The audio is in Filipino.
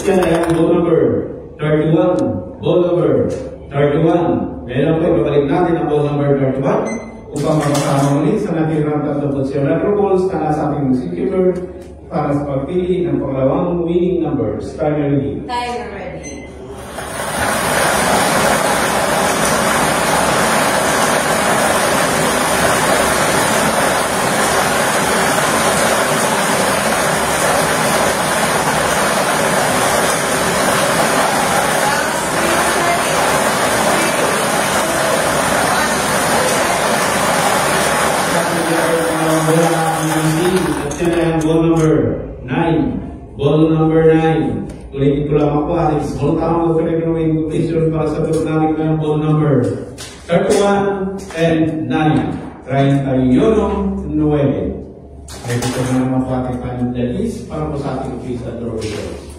yan ay ang ball number 31. Ball number 31. Meron po, ibabalik natin ang ball number 31 upang makasama ulit sa natirang 37 retro balls na nasa ating musikular para sa pagpili ng pangalawang winning numbers. Timer ready. Timer ready. Ball number 9. Ball number 9. Ulitin ko lang ako ating small town of Philippine competition para sa pagkaling ng ball number 31 and 9. 31, 9. Ay, ito na naman po ating panel para po sa ating official draw results.